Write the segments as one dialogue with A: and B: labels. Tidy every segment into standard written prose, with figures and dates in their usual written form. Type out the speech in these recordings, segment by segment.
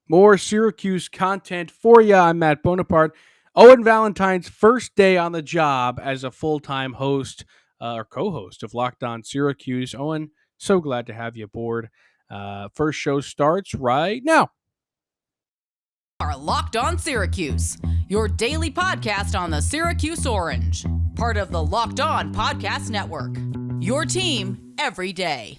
A: More Syracuse content for you. I'm Matt Bonaparte. Owen Valentine's first day on the job as a full-time host or co-host of Locked On Syracuse. Owen, so glad to have you aboard. First show starts right now.
B: Are Locked On Syracuse, your daily podcast on the Syracuse Orange, part of the Locked On Podcast Network. Your team every day.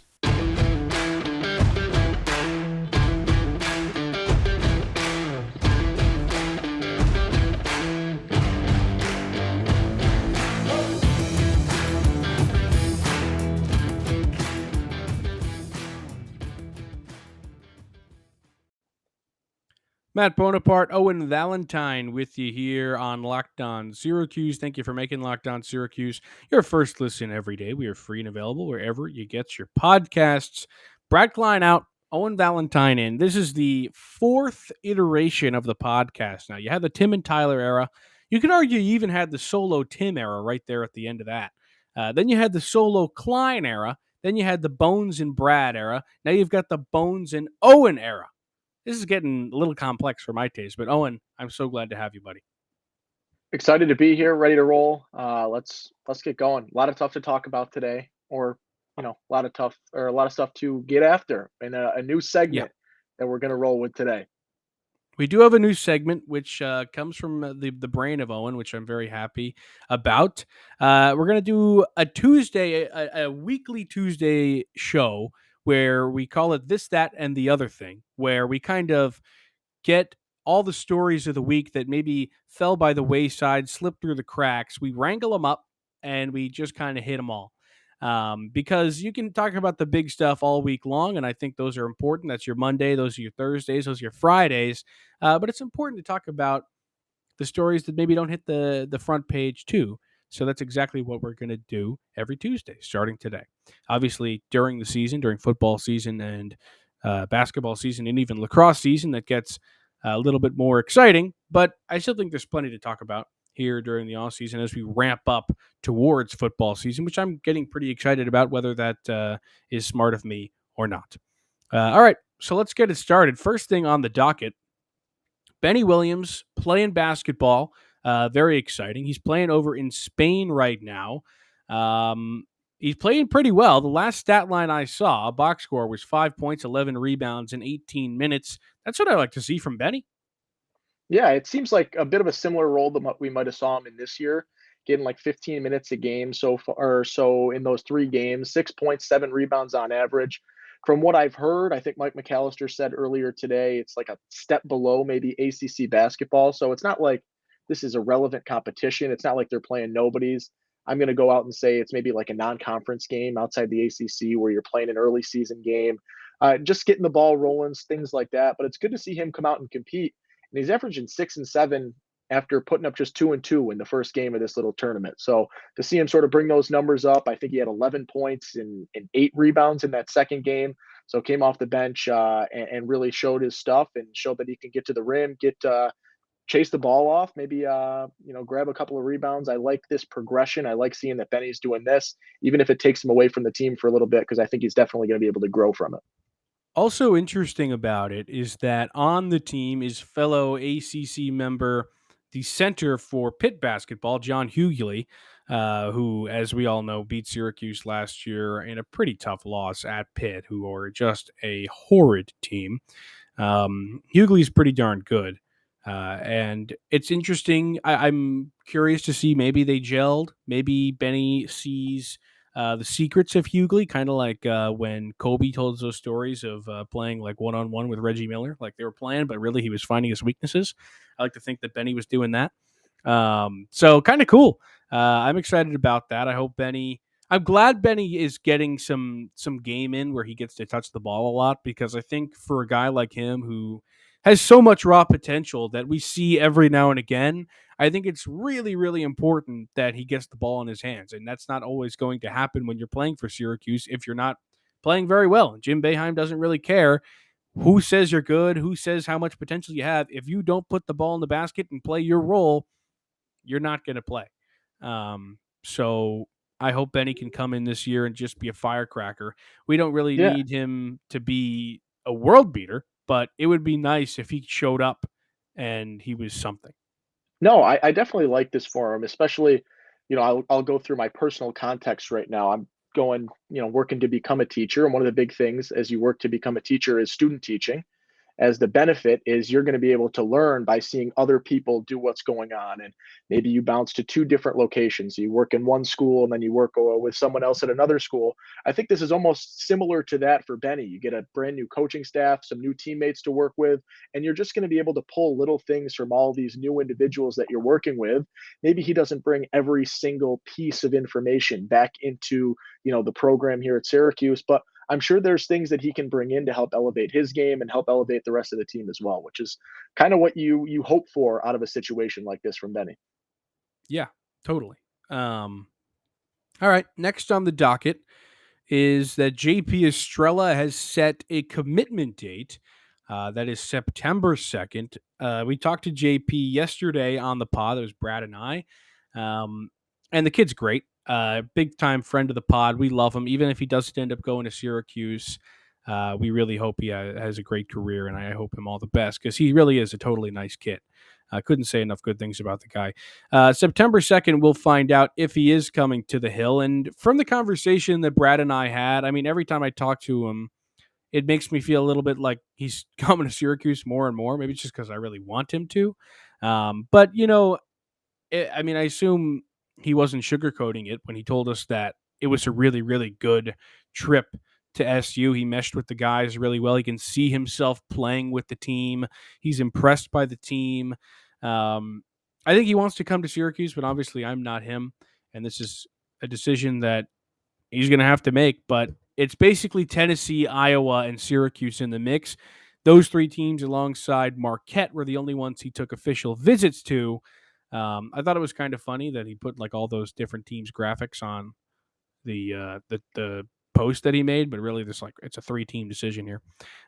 A: Matt Bonaparte, Owen Valentine with you here on Locked On Syracuse. Thank you for making Locked On Syracuse your first listen every day. We are free and available wherever you get your podcasts. Brad Klein out, Owen Valentine in. This is the fourth iteration of the podcast. Now, you had the Tim and Tyler era. You could argue you even had the solo Tim era right there at the end of that. Then you had the solo Klein era. Then you had the Bones and Brad era. Now you've got the Bones and Owen era. This is getting a little complex for my taste, but Owen, I'm so glad to have you, buddy.
C: Excited to be here, ready to roll. Let's get going. A lot of stuff to talk about today, or a lot of stuff to get after, and a new
A: Yeah,
C: segment that we're gonna roll with today.
A: we do have a new segment which comes from the brain of Owen, which I'm very happy about. We're gonna do a Tuesday, a weekly Tuesday show where we call it this, that, and the other thing, where we kind of get all the stories of the week that maybe fell by the wayside, slipped through the cracks. We wrangle them up and we just kind of hit them all. Because you can talk about the big stuff all week long, and I think those are important. That's your Monday, those are your Thursdays, those are your Fridays. But it's important to talk about the stories that maybe don't hit the front page too. So that's exactly what we're going to do every Tuesday, starting today. Obviously, during the season, during football season and basketball season, and even lacrosse season, that gets a little bit more exciting. But I still think there's plenty to talk about here during the off season as we ramp up towards football season, which I'm getting pretty excited about, whether that is smart of me or not. All right, so let's get it started. First thing on the docket, Benny Williams playing basketball. Very exciting. He's playing over in Spain right now. He's playing pretty well. The last stat line I saw, box score, was 5 points, 11 rebounds in 18 minutes. That's what I like to see from Benny.
C: Yeah, it seems like a bit of a similar role than what we might have saw him in this year, getting like 15 minutes a game so far, or so in those 3 games, 6 points, 7 rebounds on average. From what I've heard, I think Mike McAllister said earlier today, it's like a step below maybe ACC basketball. So it's not like this is a relevant competition. It's not like they're playing nobodies. I'm going to go out and say it's maybe like a non-conference game outside the ACC where you're playing an early season game, just getting the ball rolling, things like that. But it's good to see him come out and compete, and he's averaging 6 and 7 after putting up just 2 and 2 in the first game of this little tournament. So to see him sort of bring those numbers up, I think he had 11 points and 8 rebounds in that second game. So came off the bench and really showed his stuff and showed that he can get to the rim, chase the ball off, maybe grab a couple of rebounds. I like this progression. I like seeing that Benny's doing this, even if it takes him away from the team for a little bit, because I think he's definitely going to be able to grow from it.
A: Also interesting about it is that on the team is fellow ACC member, the center for Pitt basketball, John Hughley, who, as we all know, beat Syracuse last year in a pretty tough loss at Pitt, who are just a horrid team. Hughley's pretty darn good. And it's interesting. I'm curious to see, maybe they gelled. Maybe Benny sees the secrets of Hughley, kind of like when Kobe told us those stories of playing like one on one with Reggie Miller. Like they were playing, but really he was finding his weaknesses. I like to think that Benny was doing that. So kind of cool. I'm excited about that. I hope Benny. I'm glad Benny is getting some game in where he gets to touch the ball a lot, because I think for a guy like him who has so much raw potential that we see every now and again, I think it's really, really important that he gets the ball in his hands. And that's not always going to happen when you're playing for Syracuse if you're not playing very well. And Jim Boeheim doesn't really care who says you're good, who says how much potential you have. If you don't put the ball in the basket and play your role, you're not going to play. So I hope Benny can come in this year and just be a firecracker. We don't really
C: Yeah.
A: need him to be a world beater. but it would be nice if he showed up and he was something.
C: No, I definitely like this forum, especially, I'll go through my personal context right now. I'm going, working to become a teacher. And one of the big things as you work to become a teacher is student teaching, as the benefit is you're going to be able to learn by seeing other people do what's going on. And maybe you bounce to two different locations. You work in one school and then you work with someone else at another school. I think this is almost similar to that for Benny. You get a brand new coaching staff, some new teammates to work with, and you're just going to be able to pull little things from all these new individuals that you're working with. Maybe he doesn't bring every single piece of information back into, the program here at Syracuse, but I'm sure there's things that he can bring in to help elevate his game and help elevate the rest of the team as well, which is kind of what you hope for out of a situation like this from Benny.
A: Yeah, totally. All right, next on the docket is that JP Estrella has set a commitment date. That is September 2nd. We talked to JP yesterday on the pod. It was Brad and I. And the kid's great. Big time friend of the pod. We love him. Even if he doesn't end up going to Syracuse, we really hope he has a great career, and I hope him all the best because he really is a totally nice kid. I couldn't say enough good things about the guy. September 2nd, we'll find out if he is coming to the Hill. And from the conversation that Brad and I had, I mean, every time I talk to him, it makes me feel a little bit like he's coming to Syracuse more and more. Maybe it's just because I really want him to. But, I mean, I assume he wasn't sugarcoating it when he told us that it was a really, really good trip to SU. He meshed with the guys really well. He can see himself playing with the team. He's impressed by the team. I think he wants to come to Syracuse, but obviously I'm not him. And this is a decision that he's going to have to make. But it's basically Tennessee, Iowa, and Syracuse in the mix. Those three teams, alongside Marquette, were the only ones he took official visits to. I thought it was kind of funny that he put like all those different teams' graphics on the post that he made, but really, this like it's a 3-team decision here.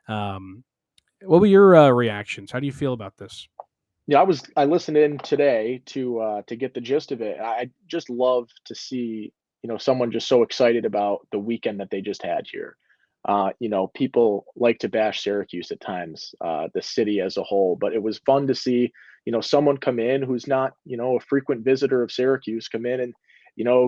A: What were your reactions? How do you feel about this?
C: Yeah, I listened in today to get the gist of it. I just love to see, someone just so excited about the weekend that they just had here. People like to bash Syracuse at times, the city as a whole, but it was fun to see, someone come in who's not, a frequent visitor of Syracuse come in and,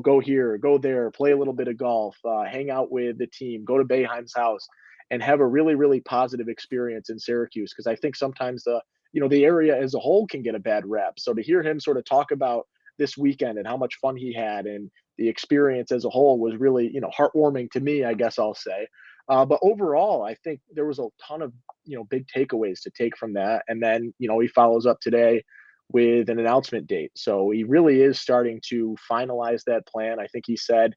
C: go here, go there, play a little bit of golf, hang out with the team, go to Boeheim's house and have a really, really positive experience in Syracuse. Cause I think sometimes the area as a whole can get a bad rep. So to hear him sort of talk about this weekend and how much fun he had and the experience as a whole was really, heartwarming to me, I guess I'll say. But overall, I think there was a ton of, big takeaways to take from that. And then, he follows up today with an announcement date. So he really is starting to finalize that plan. I think he said,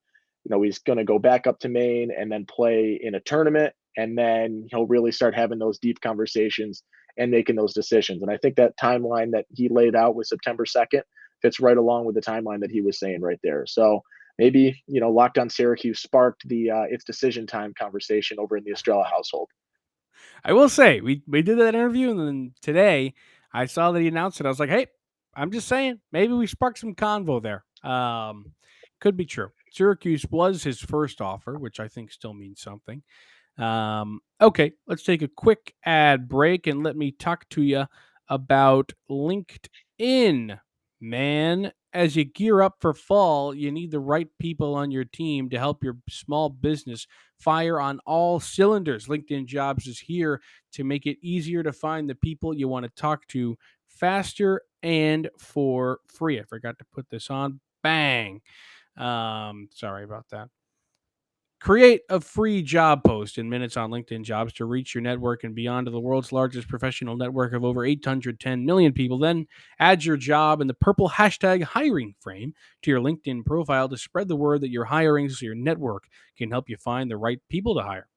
C: he's going to go back up to Maine and then play in a tournament. And then he'll really start having those deep conversations and making those decisions. And I think that timeline that he laid out with September 2nd fits right along with the timeline that he was saying right there. So maybe, Locked on Syracuse sparked the it's decision time conversation over in the Estrella household.
A: I will say we did that interview, and then today I saw that he announced it. I was like, hey, I'm just saying, maybe we sparked some convo there. Could be true. Syracuse was his first offer, which I think still means something. Okay, let's take a quick ad break and let me talk to you about LinkedIn. Man, as you gear up for fall, you need the right people on your team to help your small business fire on all cylinders. LinkedIn Jobs is here to make it easier to find the people you want to talk to faster and for free. I forgot to put this on. Bang. Sorry about that. Create a free job post in minutes on LinkedIn Jobs to reach your network and beyond to the world's largest professional network of over 810 million people. Then add your job in the purple hashtag hiring frame to your LinkedIn profile to spread the word that you're hiring so your network can help you find the right people to hire.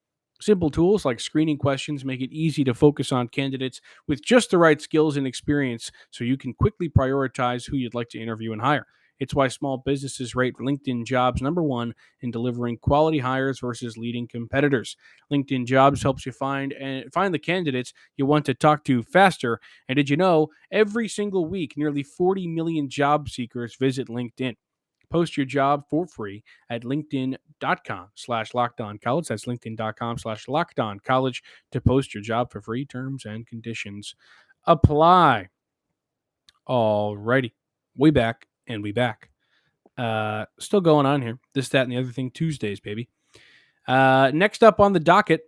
A: Simple tools like screening questions make it easy to focus on candidates with just the right skills and experience so you can quickly prioritize who you'd like to interview and hire. It's why small businesses rate LinkedIn Jobs number one in delivering quality hires versus leading competitors. LinkedIn Jobs helps you find the candidates you want to talk to faster. And did you know every single week nearly 40 million job seekers visit LinkedIn? Post your job for free at LinkedIn linkedin.com/lockedoncollege. That's linkedin.com/lockedoncollege to post your job for free. Terms and conditions apply. Alrighty. We back and we back. Still going on here. This, that, and the other thing Tuesdays, baby. Next up on the docket,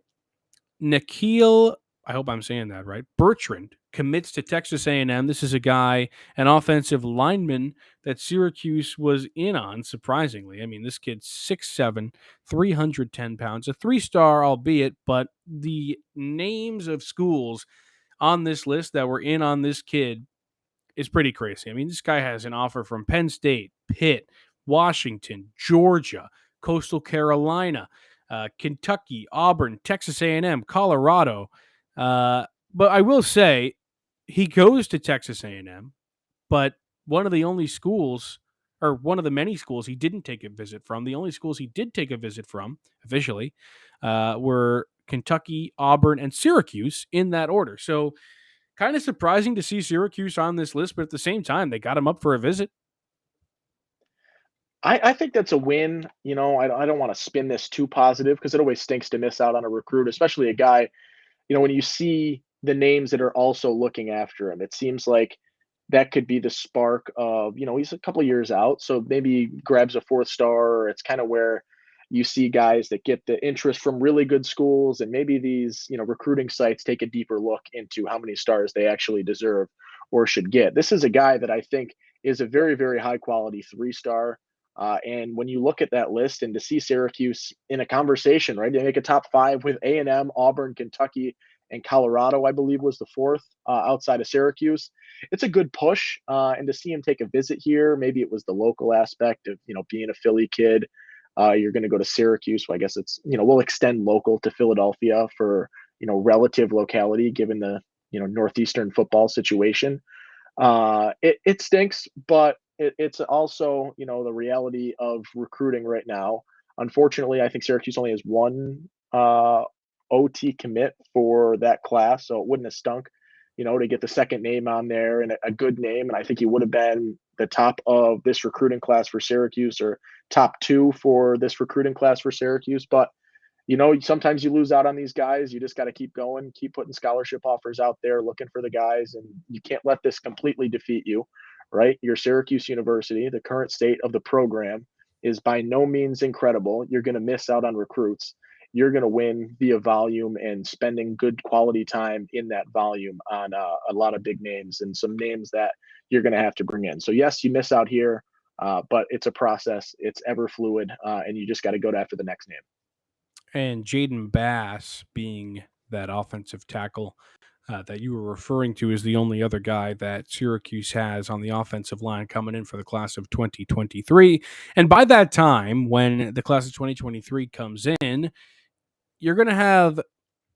A: Nikhil, I hope I'm saying that right, Bertrand commits to Texas A&M. This is a guy, an offensive lineman that Syracuse was in on, surprisingly. I mean, this kid's 6'7", 310 pounds, a 3-star, albeit, but the names of schools on this list that were in on this kid is pretty crazy. I mean, this guy has an offer from Penn State, Pitt, Washington, Georgia, Coastal Carolina, Kentucky, Auburn, Texas A&M, Colorado. But I will say, he goes to Texas A&M, but one of the only schools, or one of the many schools he didn't take a visit from, the only schools he did take a visit from officially were Kentucky, Auburn, and Syracuse in that order. So kind of surprising to see Syracuse on this list, but at the same time, they got him up for a visit.
C: I think that's a win. I don't want to spin this too positive because it always stinks to miss out on a recruit, especially a guy, when you see the names that are also looking after him. It seems like that could be the spark of, he's a couple of years out, so maybe he grabs a 4th-star, or it's kind of where you see guys that get the interest from really good schools, and maybe these, recruiting sites take a deeper look into how many stars they actually deserve or should get. This is a guy that I think is a very, very high quality 3-star. And when you look at that list and to see Syracuse in a conversation, right, they make a top 5 with A&M, Auburn, Kentucky, and Colorado, I believe, was the 4th outside of Syracuse. It's a good push, and to see him take a visit here, maybe it was the local aspect of being a Philly kid. You're going to go to Syracuse, so I guess it's we'll extend local to Philadelphia for relative locality given the northeastern football situation. It stinks, but it's also the reality of recruiting right now. Unfortunately, I think Syracuse only has one OT commit for that class, so it wouldn't have stunk, to get the second name on there and a good name. And I think he would have been the top of this recruiting class for Syracuse, or top 2 for this recruiting class for Syracuse. But sometimes you lose out on these guys. You just got to keep going, keep putting scholarship offers out there, looking for the guys, and you can't let this completely defeat you, right? Your Syracuse University, the current state of the program, is by no means incredible. You're going to miss out on recruits. You're going to win via volume and spending good quality time in that volume on a lot of big names and some names that you're going to have to bring in. So yes, you miss out here, but it's a process. It's ever fluid, and you just got to go after the next name.
A: And Jaden Bass, being that offensive tackle that you were referring to, is the only other guy that Syracuse has on the offensive line coming in for the class of 2023. And by that time, when the class of 2023 comes in, you're going to have,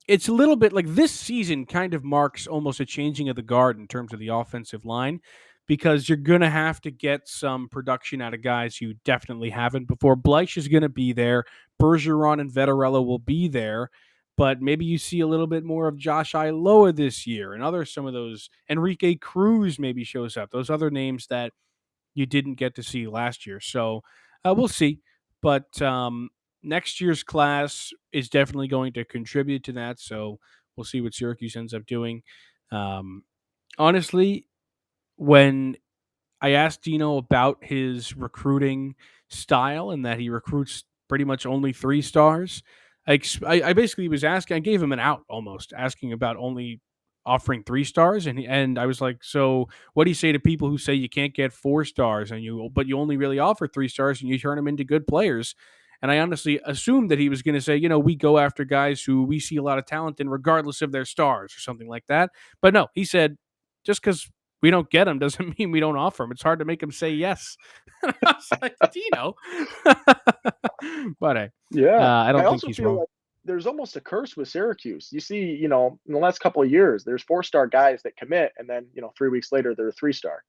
A: it's a little bit like this season kind of marks almost a changing of the guard in terms of the offensive line, because you're going to have to get some production out of guys you definitely haven't before. Bleich is going to be there. Bergeron and Vettorella will be there. But maybe you see a little bit more of Josh Iloa this year, and some of those. Enrique Cruz maybe shows up. Those other names that you didn't get to see last year. So we'll see. But next year's class is definitely going to contribute to that. So we'll see what Syracuse ends up doing. Honestly, when I asked Dino about his recruiting style and that he recruits pretty much only 3-stars, I basically was asking, I gave him an out almost, asking about only offering 3-stars, and I was like, so what do you say to people who say you can't get 4-stars but you only really offer 3-stars and you turn them into good players? And I honestly assumed that he was going to say, we go after guys who we see a lot of talent in regardless of their stars or something like that. But no, he said, just because we don't get them doesn't mean we don't offer them. It's hard to make them say yes. I was like, Dino. But hey,
C: Yeah.
A: I
C: I
A: don't think
C: also
A: he's
C: feel
A: wrong.
C: like there's almost a curse with Syracuse. You see, in the last couple of years, there's 4-star guys that commit, and then 3 weeks later they're a 3-star.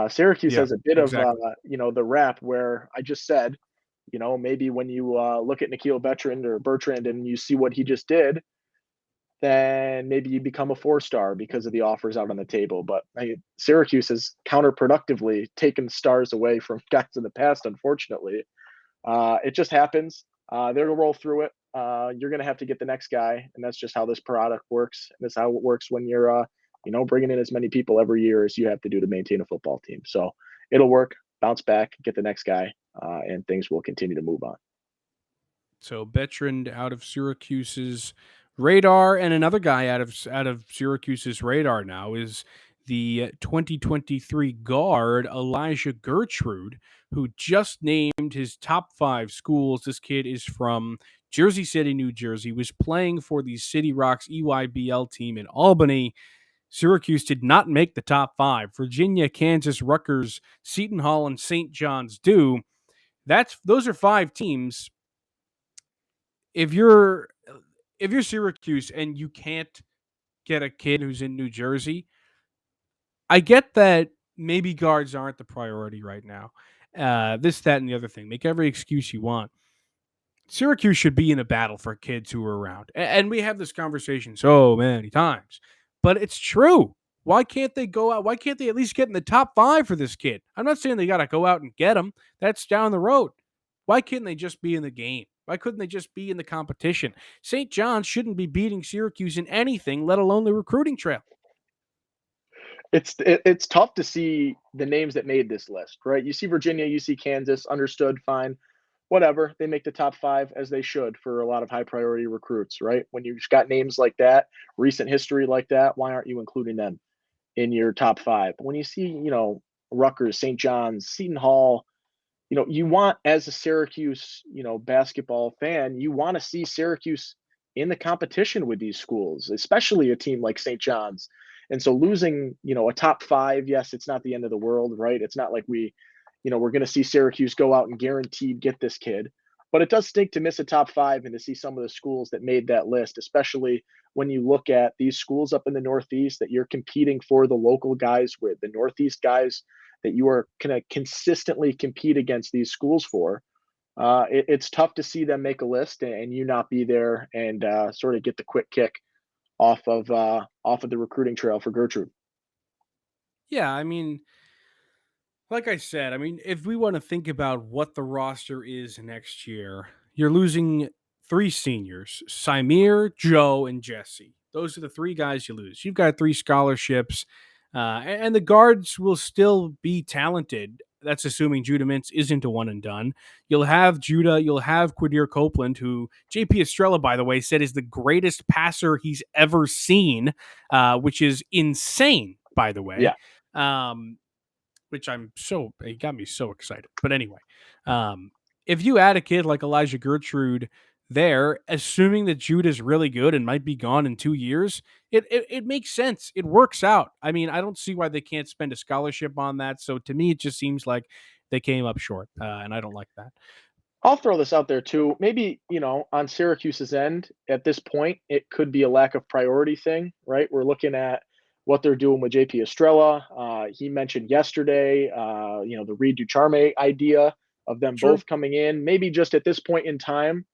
C: Syracuse
A: Yeah,
C: has a bit of
A: exactly.
C: the rap where I just said, maybe when you look at Nikhil Bertrand and you see what he just did, then maybe you become a 4-star because of the offers out on the table. But Syracuse has counterproductively taken stars away from guys in the past, unfortunately. It just happens. They're gonna roll through it. You're gonna have to get the next guy, and that's just how this product works. And that's how it works when you're, bringing in as many people every year as you have to do to maintain a football team. So it'll work. Bounce back, get the next guy, and things will continue to move on.
A: So Bertrand out of Syracuse's radar, and another guy out of Syracuse's radar now is the 2023 guard Elijah Gertrude, who just named his top 5 schools. This kid is from Jersey City, New Jersey, was playing for the City Rocks EYBL team in Albany. Syracuse did not make the top 5. Virginia, Kansas, Rutgers, Seton Hall, and St. John's do. Those are 5 teams. If you're Syracuse and you can't get a kid who's in New Jersey, I get that maybe guards aren't the priority right now. This, that, and the other thing. Make every excuse you want. Syracuse should be in a battle for kids who are around. And we have this conversation so many times, but it's true. Why can't they go out? Why can't they at least get in the top 5 for this kid? I'm not saying they got to go out and get him. That's down the road. Why can't they just be in the game? Why couldn't they just be in the competition? St. John's shouldn't be beating Syracuse in anything, let alone the recruiting trail.
C: It's tough to see the names that made this list, right? You see Virginia, you see Kansas, understood, fine, whatever. They make the top 5 as they should for a lot of high priority recruits, right? When you've got names like that, recent history like that, why aren't you including them in your top 5? When you see, Rutgers, St. John's, Seton Hall, you want, as a Syracuse, basketball fan, you want to see Syracuse in the competition with these schools, especially a team like St. John's. And so losing, a top 5, yes, it's not the end of the world, right? It's not like we're going to see Syracuse go out and guaranteed get this kid. But it does stink to miss a top 5 and to see some of the schools that made that list, especially when you look at these schools up in the Northeast that you're competing for the local guys with, the Northeast guys that you are going to consistently compete against these schools for. It's tough to see them make a list and you not be there and sort of get the quick kick off of the recruiting trail for Gertrude.
A: Yeah, I mean, like I said, if we want to think about what the roster is next year, you're losing 3 seniors: Symir, Joe, and Jesse. Those are the 3 guys you lose. You've got 3 scholarships, and the guards will still be talented. That's assuming Judah Mintz isn't a one and done. You'll have Judah, you'll have Quadir Copeland, who JP Estrella, by the way, said is the greatest passer he's ever seen, which is insane, by the way.
C: Yeah.
A: Which it got me so excited. But anyway, if you add a kid like Elijah Gertrude there, assuming that Jude is really good and might be gone in 2 years, it makes sense. It works out. I don't see why they can't spend a scholarship on that. So to me, it just seems like they came up short, and I don't like that.
C: I'll throw this out there too. Maybe, on Syracuse's end at this point, it could be a lack of priority thing, right? We're looking at what they're doing with JP Estrella. He mentioned yesterday, the Reed Ducharme idea of them
A: Sure.
C: both coming in. Maybe just at this point in time,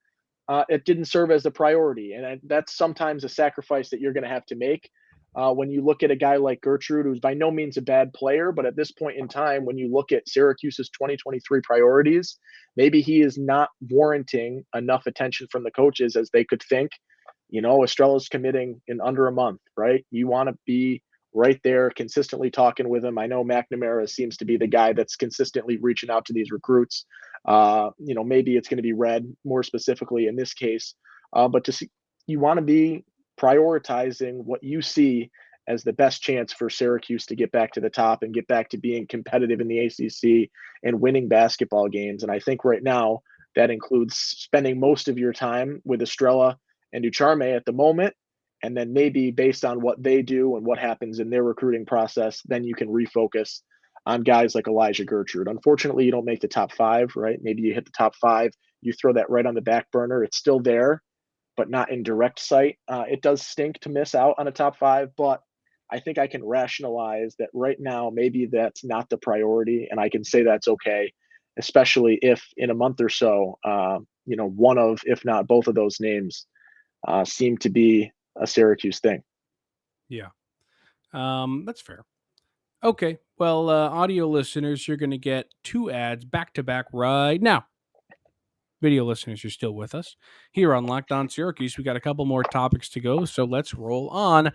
C: it didn't serve as the priority. And that's sometimes a sacrifice that you're going to have to make. When you look at a guy like Gertrude, who's by no means a bad player, but at this point in time, when you look at Syracuse's 2023 priorities, maybe he is not warranting enough attention from the coaches as they could think. Estrella's committing in under a month, right? You want to be right there, consistently talking with him. I know McNamara seems to be the guy that's consistently reaching out to these recruits. Maybe it's going to be Red more specifically in this case, but to see, you want to be prioritizing what you see as the best chance for Syracuse to get back to the top and get back to being competitive in the ACC and winning basketball games. And I think right now that includes spending most of your time with Estrella and Ducharme at the moment. And then maybe based on what they do and what happens in their recruiting process, then you can refocus on guys like Elijah Gertrude. Unfortunately, you don't make the top 5, right? Maybe you hit the top 5, you throw that right on the back burner. It's still there, but not in direct sight. It does stink to miss out on a top 5, but I think I can rationalize that right now, maybe that's not the priority. And I can say that's okay, especially if in a month or so, one of, if not both of those names seem to be a Syracuse thing.
A: Yeah. That's fair. Okay. Well, audio listeners, you're going to get 2 ads back to back right now. Video listeners, you're still with us here on Locked On Syracuse. We got a couple more topics to go, so let's roll on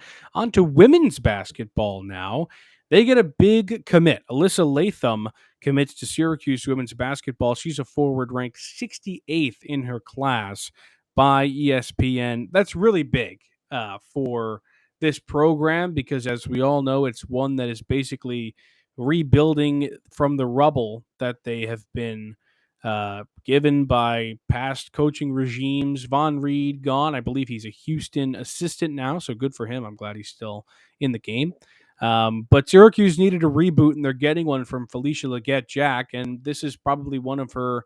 A: to women's basketball now. They get a big commit. Alyssa Latham commits to Syracuse women's basketball. She's a forward ranked 68th in her class by ESPN. That's really big for this program because, as we all know, it's one that is basically rebuilding from the rubble that they have been given by past coaching regimes. Von Reed gone. I believe he's a Houston assistant now, so good for him. I'm glad he's still in the game. But Syracuse needed a reboot, and they're getting one from Felicia Leggett-Jack, and this is probably one of her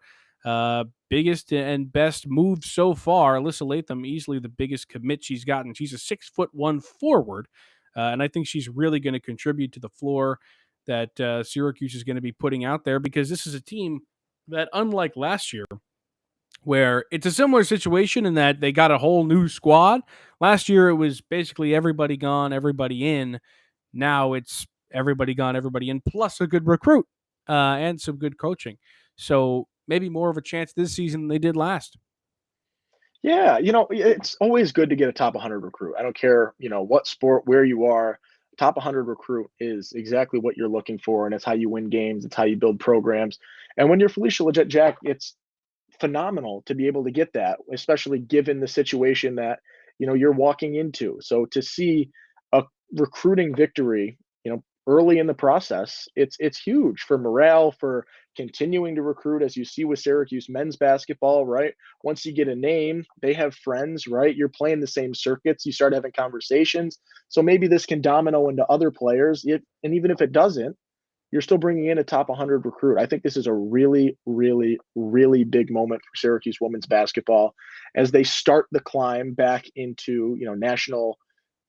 A: biggest and best moves so far. Alyssa Latham, easily the biggest commit she's gotten. She's a 6'1" forward, and I think she's really going to contribute to the floor that Syracuse is going to be putting out there because this is a team that, unlike last year, where it's a similar situation in that they got a whole new squad. Last year, it was basically everybody gone, everybody in. Now it's everybody gone, everybody in, plus a good recruit and some good coaching. So maybe more of a chance this season than they did last.
C: Yeah, it's always good to get a top 100 recruit. I don't care, what sport, where you are. Top 100 recruit is exactly what you're looking for, and it's how you win games. It's how you build programs. And when you're Felicia Leggett-Jack, it's phenomenal to be able to get that, especially given the situation that you're walking into. So to see a recruiting victory, early in the process, it's huge for morale, for continuing to recruit, as you see with Syracuse men's basketball, right? Once you get a name, they have friends, right? You're playing the same circuits, you start having conversations. So maybe this can domino into other players. And even if it doesn't, you're still bringing in a top 100 recruit. I think this is a really, really, really big moment for Syracuse women's basketball as they start the climb back into national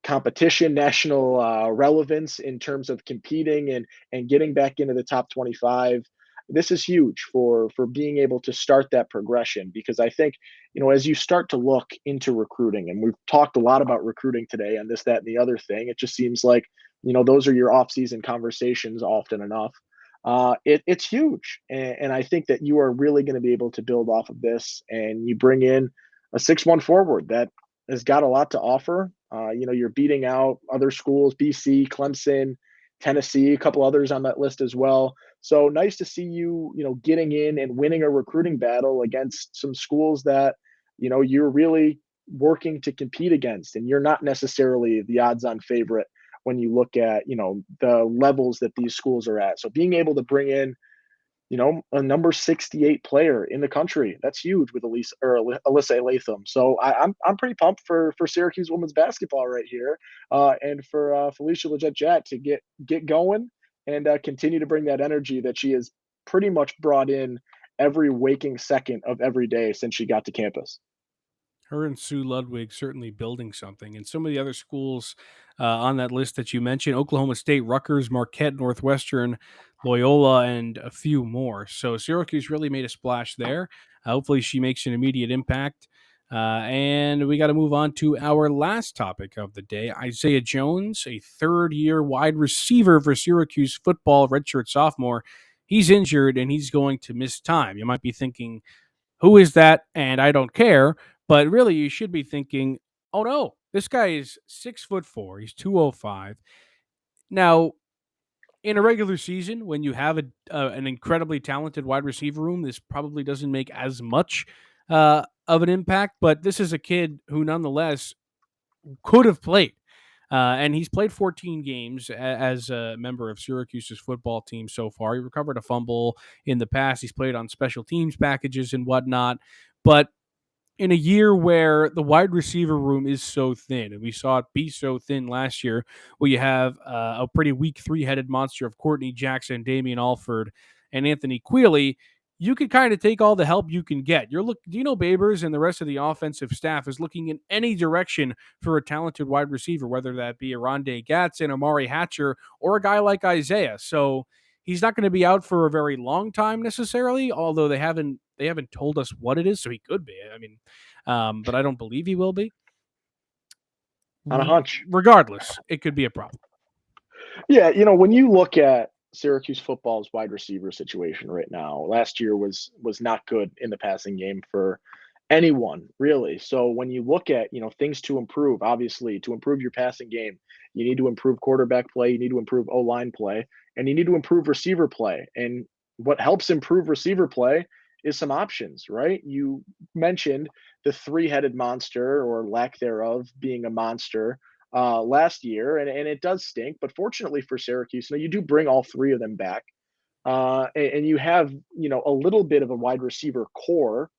C: competition, national relevance in terms of competing and getting back into the top 25. This is huge for being able to start that progression because I think as you start to look into recruiting, and we've talked a lot about recruiting today and this, that, and the other thing. It just seems like those are your off-season conversations often enough. It's huge, and I think that you are really going to be able to build off of this, and you bring in a 6'1" forward that has got a lot to offer. You're beating out other schools, BC, Clemson, Tennessee, a couple others on that list as well. So nice to see you, getting in and winning a recruiting battle against some schools that, you're really working to compete against, and you're not necessarily the odds-on favorite when you look at, the levels that these schools are at. So being able to bring in a number 68 player in the country. That's huge with Alyssa Latham. So I'm pretty pumped for Syracuse women's basketball right here, and for Felicia Leggett-Jack to get going and continue to bring that energy that she has pretty much brought in every waking second of every day since she got to campus.
A: Her and Sue Ludwig certainly building something. And some of the other schools on that list that you mentioned: Oklahoma State, Rutgers, Marquette, Northwestern, Loyola, and a few more. So Syracuse really made a splash there. Hopefully, she makes an immediate impact. And we got to move on to our last topic of the day. Isaiah Jones, a third-year wide receiver for Syracuse football, redshirt sophomore. He's injured and he's going to miss time. You might be thinking, who is that? And I don't care. But really, you should be thinking, oh no, this guy is 6'4". He's 205. Now, in a regular season, when you have an incredibly talented wide receiver room, this probably doesn't make as much of an impact. But this is a kid who, nonetheless, could have played. And he's played 14 games as a member of Syracuse's football team so far. He recovered a fumble in the past. He's played on special teams packages and whatnot. But in a year where the wide receiver room is so thin, and we saw it be so thin last year, where you have a pretty weak three-headed monster of Courtney Jackson, Damian Alford, and Anthony Quealy, you can kind of take all the help you can get. Dino Babers and the rest of the offensive staff is looking in any direction for a talented wide receiver, whether that be Aronde Gatson, Amari Hatcher, or a guy like Isaiah. So he's not going to be out for a very long time necessarily, although they haven't told us what it is, so he could be. I mean, but I don't believe he will be.
C: On a hunch.
A: Regardless, it could be a problem.
C: Yeah, when you look at Syracuse football's wide receiver situation right now. Last year was not good in the passing game for anyone, really. So when you look at, things to improve, obviously, to improve your passing game, you need to improve quarterback play, you need to improve O-line play, and you need to improve receiver play. And what helps improve receiver play is some options, right? You mentioned the three-headed monster or lack thereof being a monster last year, and it does stink. But fortunately for Syracuse, you do bring all three of them back, and you have a little bit of a wide receiver core,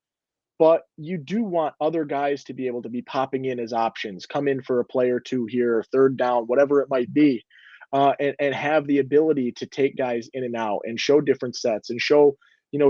C: but you do want other guys to be able to be popping in as options, come in for a play or two here, third down, whatever it might be, and have the ability to take guys in and out and show different sets and show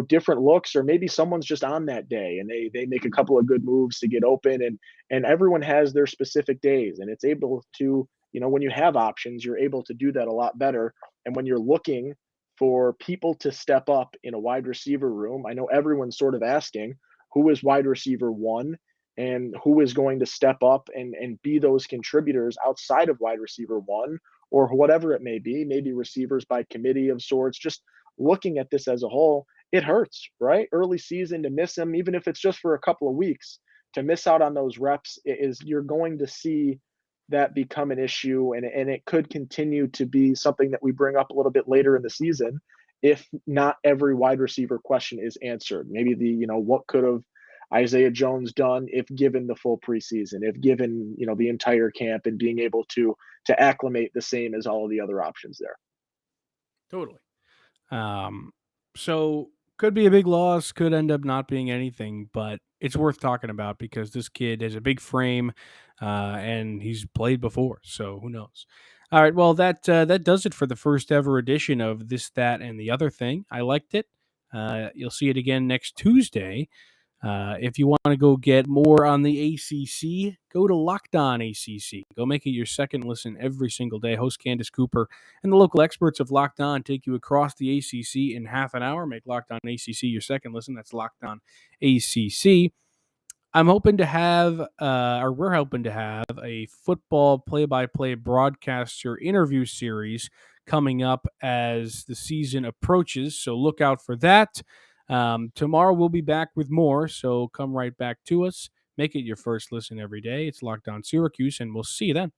C: different looks, or maybe someone's just on that day and they make a couple of good moves to get open, and everyone has their specific days, and it's able to, when you have options, you're able to do that a lot better. And when you're looking for people to step up in a wide receiver room, I know everyone's sort of asking who is wide receiver one and who is going to step up and be those contributors outside of wide receiver one, or whatever it may be, maybe receivers by committee of sorts. Just looking at this as a whole, it hurts, right? Early season to miss them, even if it's just for a couple of weeks, to miss out on those reps is you're going to see that become an issue, and it could continue to be something that we bring up a little bit later in the season if not every wide receiver question is answered. Maybe what could have Isaiah Jones done if given the full preseason, if given, the entire camp, and being able to acclimate the same as all of the other options there.
A: Totally. So could be a big loss, could end up not being anything, but it's worth talking about because this kid has a big frame, and he's played before, so who knows? All right, well that does it for the first ever edition of This, That, and the Other Thing. I liked it. You'll see it again next Tuesday. If you want to go get more on the ACC, go to Locked On ACC. Go make it your second listen every single day. Host Candace Cooper and the local experts of Locked On take you across the ACC in half an hour. Make Locked On ACC your second listen. That's Locked On ACC. I'm hoping to have, or we're hoping to have, a football play-by-play broadcaster interview series coming up as the season approaches. So look out for that. Tomorrow we'll be back with more, so come right back to us. Make it your first listen every day. It's Locked On Syracuse, and we'll see you then.